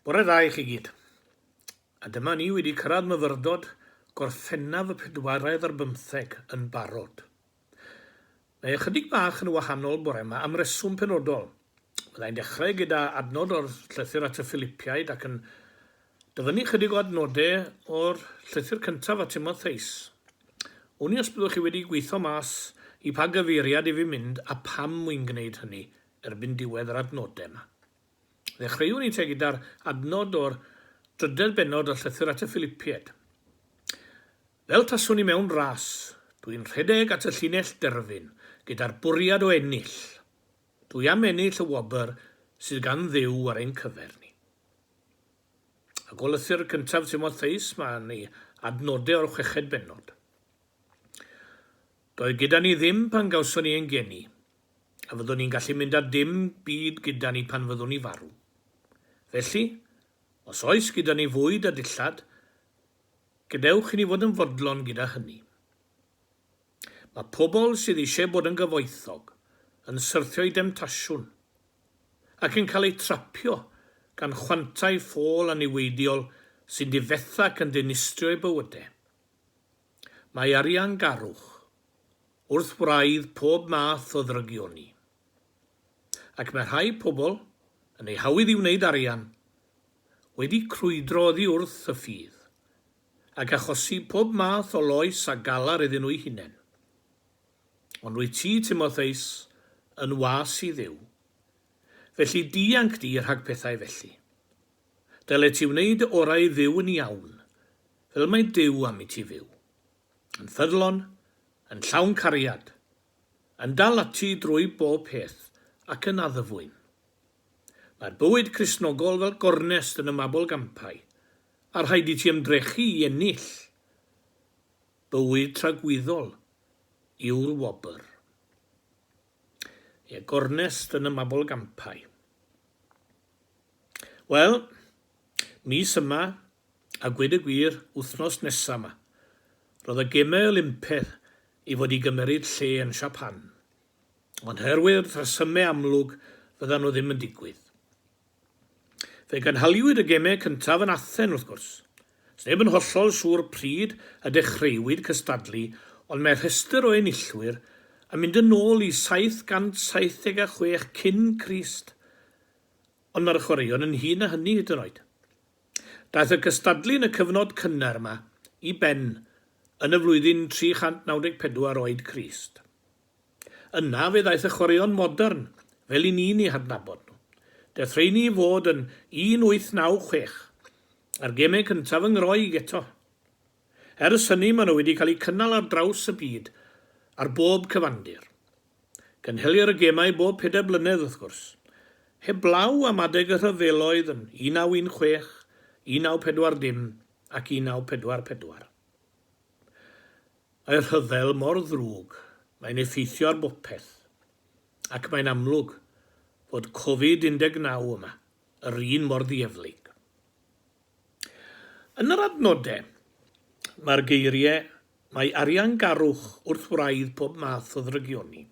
Bore da i chi gyd. A dyma ni wedi cyrraedd Myfyrdod gorffennaf y 415 yn barod. Mae ychydig bach yn wahanol bore yma am reswm penodol. Byddai'n dechrau gyda adnod o'r llythyr at y Philippiaid ac yn dyfynnu chydig o adnodau o'r llythyr cyntaf at Timotheus. Wni os byddwch chi wedi gweithio mas i pa gyfeiriad i fi mynd a pam wy'n gwneud hynny erbyn diwedd yr adnodau yma. Ddechreuwn ni te gyda'r adnod o'r drydedd benod o'r llythyr at y Philippiaid. Fel taswn i mewn ras, dwi'n rhedeg at y llinell derfyn gyda'r bwriad o ennill. Dwi am ennill y wobr sydd gan Dduw ar ein cyfer ni. Ac o lythyr cyntaf Timotheus mae ni adnodau o'r 6 benod. Doedd gyda ni ddim pan gawson ni ein geni, a fyddwn ni'n gallu mynd â dim byd gyda ni pan fyddwn ni farw. Felly, os oes gyda ni fwyd a dillad, gadewch i ni fod yn fodlon gyda hynny. Mae pobl sydd eisiau bod yn gyfoethog yn syrthio i demtasiwn ac yn cael ei trapio gan chwantau ffôl a niweidiol sy'n difetha ac yn dinistrio eu bywydau. Mae arian garwch wrth braidd pob math o ddrygioni. Ac mae rhai pobl yn ei hawdd i wneud arian wedi crwydro oddi wrth y ffydd ac achosi pob math o loes a galar iddyn nhw'u hunain. Ond wyt ti, Timotheus, yn was i Dduw. Felly dianc di rhag pethau felly. Dyle ti wneud orau Dduw yn iawn, fel mae Duw am i ti fyw. Yn ffyddlon, yn llawn cariad, yn dal ati drwy bob peth ac yn addyfwyn. Mae'r bywyd Cristnogol fel gornest yn y Mabolgampau, a rhaid i ti ymdrechu i ennill. Bywyd tragwyddol yw'r wobr. Gornest yn y Mabolgampau. Wel, mis yma, a gwed y gwir, wythnos nesaf yma, roedd y gemau Olympedd i fod i gymeryd lle yn Japan. Ond herwydd rhesymau amlwg fyddan nhw ddim yn digwydd. Fe ganhaliwyd y gemau cyntaf yn Athen wrth gwrs. Sneb yn hollol siŵr pryd a dechreuwyd cystadlu, ond mae'r rhestr o enillwyr yn mynd yn ôl i 776 cyn Crist. Ond mae'r chwaraeon yn hyn a hynny hyd yn oed. Daeth y cystadlu yn y cyfnod cynnar yma i ben yn y flwyddyn 394 oed Crist. Yna fe ddaeth y chwaraeon modern, fel i ni'n ei hadnabod nhw. Daeth rheini fod yn 1896, a'r gemau cyntaf yng Ngroeg eto. Ers hynny maen nhw wedi cael eu cynnal ar draws y byd ar bob cyfandir. Cynhelir y gemau bob 4 blynedd wrth gwrs. Heblaw am adeg y rhyfeloedd yn 1916, 1940 ac 1944. Mae'r rhyfel mor ddrwg, mae'n effeithio ar bopeth, ac mae'n amlwg fod Covid-19 yma yr un mor ddieflig. Yn yr adnodau, mae'r geiriau mae arian garwch wrth wraidd pob math o ddrygioni.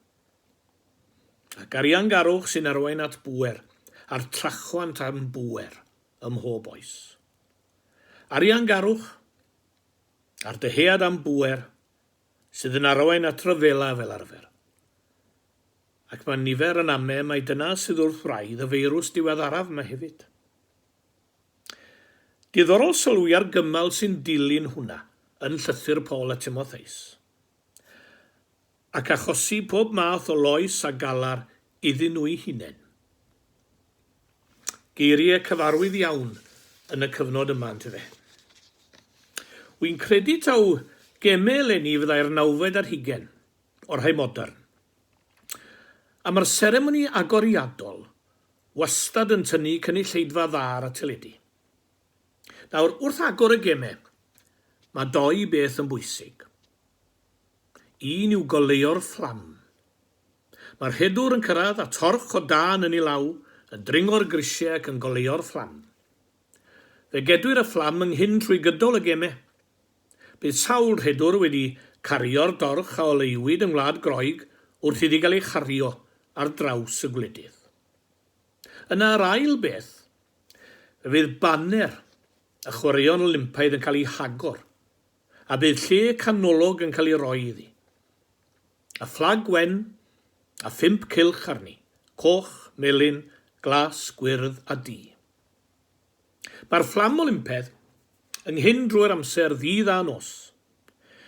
Ac arian garwch sy'n arwain at bwer, a'r trachwant am bwer ym mhob oes. Arian garwch a'r dyhead am bwer sydd yn arwain at ryfela fel arfer. Ac mae nifer yn amau mae dyna sydd wrth wraidd y feirws diweddaraf yma hefyd. Diddorol sylwi ar gymal sy'n dilyn hwnna yn llythyr Paul a Timotheus, ac achosi pob math o loes a galar iddyn nhw'u hunain. Geiriau cyfarwydd iawn yn y cyfnod yma yn tyfe. Wy'n credu taw gemau eleni fyddai'r 9 ar 20 o'r rhai modern. A mae'r seremoni agoriadol wastad yn tynnu cynulleidfa dda ar y teledu. Nawr, wrth agor y gemau, mae 2 beth yn bwysig. Un yw goleuo'r fflam. Mae'r hedwr yn cyrraedd a torch o dan yn ei law, yn dringo'r grisiau ac yn goleuo'r fflam. Fe gedwir y fflam ynghyn trwy gydol y gemau. Bydd sawl hedwr wedi cario'r dorch a oleuwyd yng Ngwlad Groeg wrth iddi gael ei chario ar draws y gwledydd. Yna'r ail beth, y fydd banner y chwaraeon Olympaidd yn cael ei hagor, a bydd lle canolog yn cael ei roi iddi. A fflag wen a 5 cylch arni, coch, melyn, glas, gwyrdd a du. Mae'r fflam Olympaidd ynghyn drwy'r amser ddydd a nos.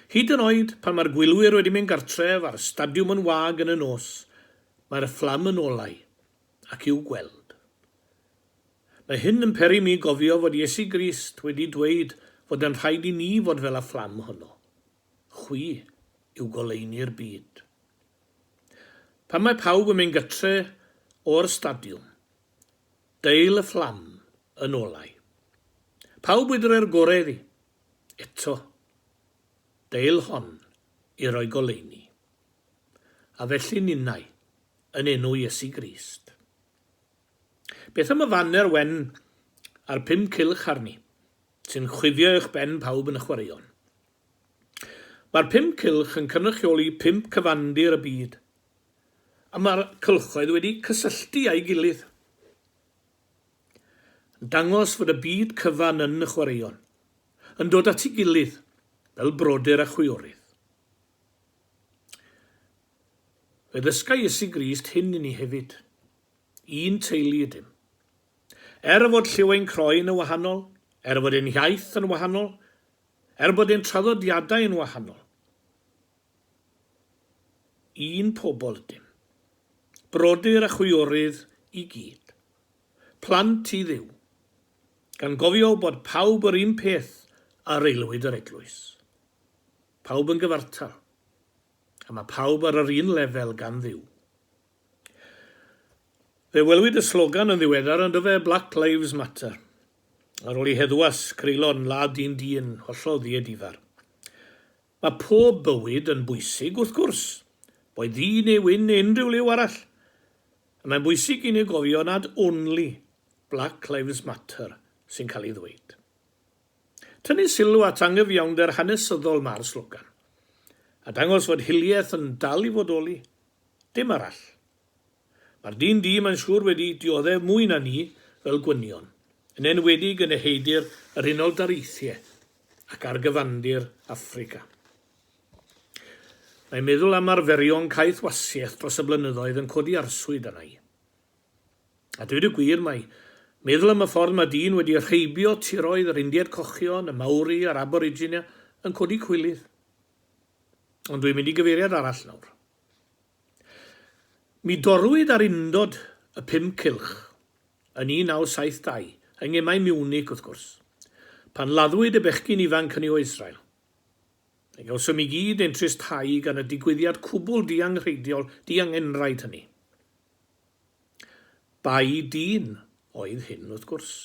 Hyd yn oed pan mae'r gwylwyr wedi mynd gartref ar y stadiwm yn wag yn y nos, mae'r fflam yn olau ac i'w gweld. Mae hyn yn peri mi gofio fod Iesu Grist wedi dweud fod yn rhaid i ni fod fel y fflam honno. Chwi yw goleini'r byd. Pan mae pawb yn mynd gytre o'r stadiwm, deil y fflam yn olau. Pawb wedi'r gorau iddi, eto, deil hon i roi goleini. A felly ninnau yn enw Iesu Grist. Beth am y faner wen a'r 5 cylch arni, sy'n chwifio i'ch ben pawb yn y chwaraeon? Mae'r 5 cylch yn cynrychioli 5 cyfandir y byd, a mae'r cylchoedd wedi cysylltu â'i gilydd. Yn dangos fod y byd cyfan yn y chwaraeon, yn dod at ei gilydd fel brodyr a chwiorydd. Fe ddysga Iesu Grist hyn i ni hefyd, un teulu ydym. Fod lliw ein croen yn wahanol, fod ein iaith yn wahanol, bod ein traddodiadau yn wahanol. Un pobol ydym. Brodyr a chwiorydd i gyd. Plant i Dduw. Gan gofio bod pawb yr un peth ar aelwyd yr eglwys. Pawb yn gyfartal. A mae pawb ar yr un lefel gan Dduw. Fe welwyd y slogan yn ddiweddar yn dyfe Black Lives Matter. Ar ôl i heddwas creulon lad un dyn hollol ddiedifar. Mae pob bywyd yn bwysig wrth gwrs, boed ddi neu wyn neu unrhyw liw arall. A mae'n bwysig i ni gofio nad only Black Lives Matter sy'n cael ei ddweud. Tynnu sylw at anghyfiawnder hanesyddol mae'r slogan, a dangos fod hiliaeth yn dal i fodoli, dim arall. Mae'r dyn di mae'n siŵr wedi dioddef mwy na ni fel gwynion, yn enwedig yn eheidir yr Unol Daleithiau ac ar gyfandir Affrica. Mae'n meddwl am arferion caeth wasiaeth dros y blynyddoedd yn codi arswyd yna i. A dweud y gwir, mae meddwl am y ffordd mae dyn wedi rheibio tiroedd yr Indiaid Cochion, y Maori a'r Aborigine yn codi cwylydd. Ond dwi'n mynd i gyfeiriad arall nawr. Mi dorwyd ar undod y 5 cylch yn 1972, yng Ngemau Miwnig wrth gwrs, pan laddwyd y bechgyn ifanc hynny o Israel. Fe gawsom i gyd ein tristau gan y digwyddiad cwbl diangenraid hynny. Bai dyn oedd hyn wrth gwrs.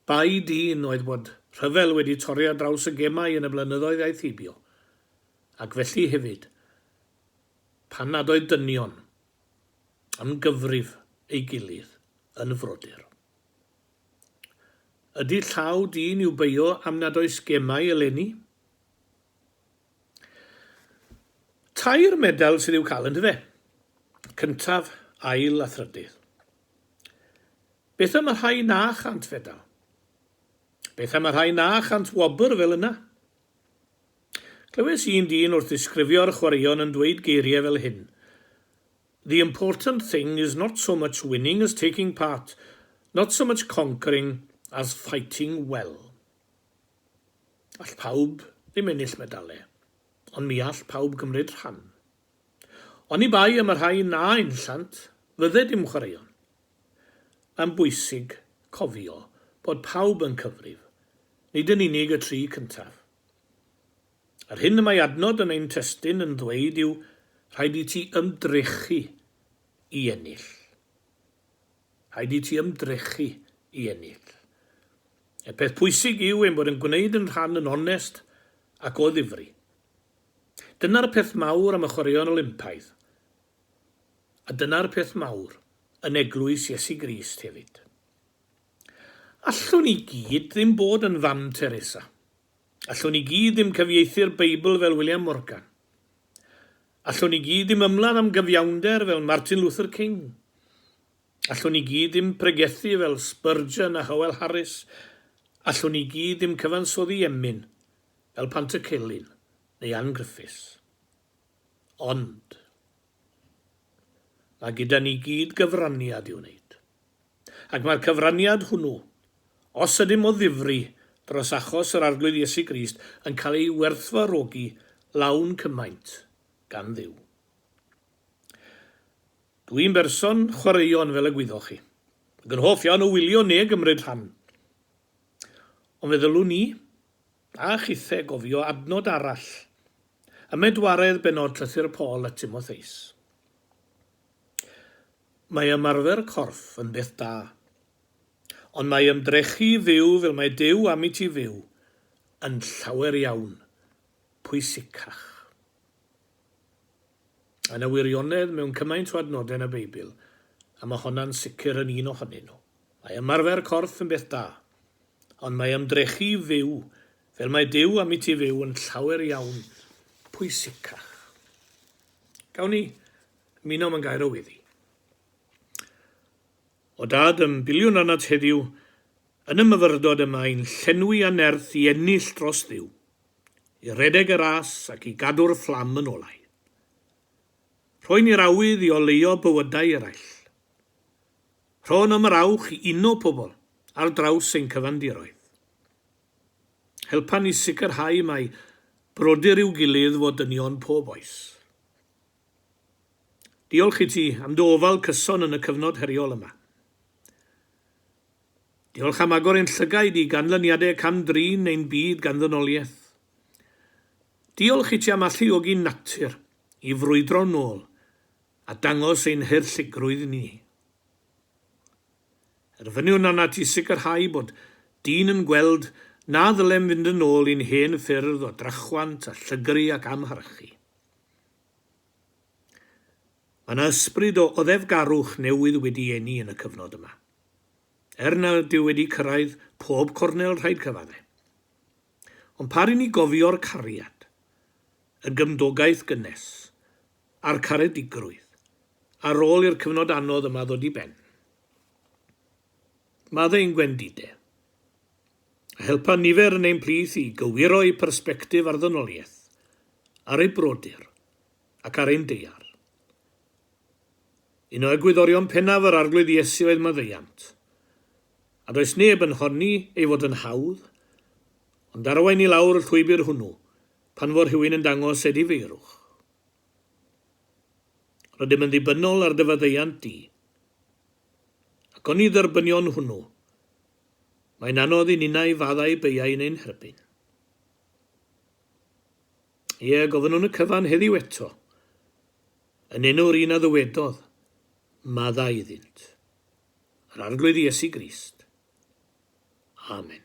Bai dyn oedd bod rhyfel wedi torri ar draws y gemau yn y blynyddoedd a'i thibio, ac felly hefyd, pan nad oedd dynion am gyfrif ei gilydd yn frodyr. Ydy llaw dyn i'w beio am nad oes gemau eleni? Tair medal sydd i'w cael yn dyfe. Cyntaf, ail a thrydydd. Beth am y rhai na chant fedal? Beth am y rhai na chant wobr fel yna? Clywes un dyn wrth ddisgrifio'r chwaraeon yn dweud geiriau fel hyn. The important thing is not so much winning as taking part, not so much conquering as fighting well. All pawb ddim ennill medalau, ond mi all pawb gymryd rhan. Oni bai am y rhai na unllant, fydde dim chwaraeon. Mae'n bwysig cofio bod pawb yn cyfrif, nid yn unig y 3 cyntaf. Ar hyn y mae adnod yn ein testyn yn dweud yw rhaid i ti ymdrechu i ennill. Rhaid i ti ymdrechu i ennill. Y peth pwysig yw ein bod yn gwneud yn rhan yn onest ac o ddifri. Dyna'r peth mawr am y chwaraeon Olympaidd. A dyna'r peth mawr yn eglwys Iesu Grist hefyd. Allwn ni gyd ddim bod yn fam Teresa. Allwn ni gyd ddim cyfieithu'r Beibl fel William Morgan. Allwn ni gyd ddim ymladd am gyfiawnder fel Martin Luther King. Allwn ni gyd ddim pregethu fel Spurgeon a Hywel Harris. Allwn ni gyd ddim cyfansoddi emyn fel Pantycelyn neu Ann Griffiths. Ond, mae gyda ni gyd gyfraniad i'w wneud. Ac mae'r cyfraniad hwnnw, os ydym o ddifri dros achos yr arglwydd Iesu Grist, yn cael ei werthfawrogi lawn cymaint gan Dduw. Dwi'n berson chwaraeon fel y gwyddoch chi. Ac yn hoff iawn o wylio neu gymryd rhan. Ond fe ddylwn ni, a chithau gofio adnod arall, y medwaredd benod llythyr Paul a Timotheus. Mae ymarfer corff yn beth da, ond mae ymdrechu fyw fel mae Duw am i ti fyw yn llawer iawn pwysicach. Yn y wirionedd mewn cymaint o adnodau yn y Beibl, a mae honna'n sicr yn un ohonyn nhw. Mae ymarfer corff yn beth da, ond mae ymdrechu fyw fel mae Duw am i ti fyw yn llawer iawn pwysicach. Gawn ni ymuno mewn gair o weddi. O dad yn biliwn anad heddiw, yn y myfyrdod yma i'n llenwi a nerth i ennill dros Dduw, i redeg y ras ac i gadw'r fflam yn olau. Rhoi ni'r awydd i oleio bywydau eraill. Rho'n am yr awch i uno pobl ar draws ein cyfandiroedd. Helpa ni sicrhau mai brodyr i'w gilydd fod dynion pob oes. Diolch i ti am dy ofal cyson yn y cyfnod heriol yma. Diolch am agor ein llygaid i ganlyniadau camdrin neu'n byd gan ddynoliaeth. Diolch i ti am alluogi natur i frwydro nôl a dangos ein hirlligrwydd ni. Erfyniwn arna ti sicrhau bod dyn yn gweld na ddylem fynd yn ôl i'n hen ffyrdd o drachwant a llygru ac amharchu. Mae yna ysbryd o oddefgarwch newydd wedi eni yn y cyfnod yma. Nad yw wedi cyrraedd pob cornel rhaid cyfaddau. Ond par i ni gofio'r cariad, y gymdogaeth gynnes, a'r caredigrwydd, ar ôl i'r cyfnod anodd yma ddod i ben. Mae ein gwendidau. A helpa nifer yn ein plith i gywiro ei persbectif ar ddynoliaeth, ar ei brodyr ac ar ein deiar. Un o egwyddorion pennaf yr arglwydd Iesu oedd maddeuant, a does neb yn honni ei fod yn hawdd, ond arwain i lawr y llwybr hwnnw pan fod rhywun yn dangos edifeirwch. Rydym yn ddibynnol ar dyfaddeuant di, ac o'n i dderbynion hwnnw, mae'n anodd i ninnau faddau beiau neu'n herbyn. Ie, gofyn nhw'n y cyfan heddiw eto, yn enw'r un a ddywedodd, maddau iddynt, yr arglwydd Iesu Grist. Amen.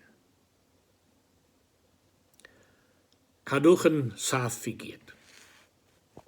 Cadwch yn saff i gyd.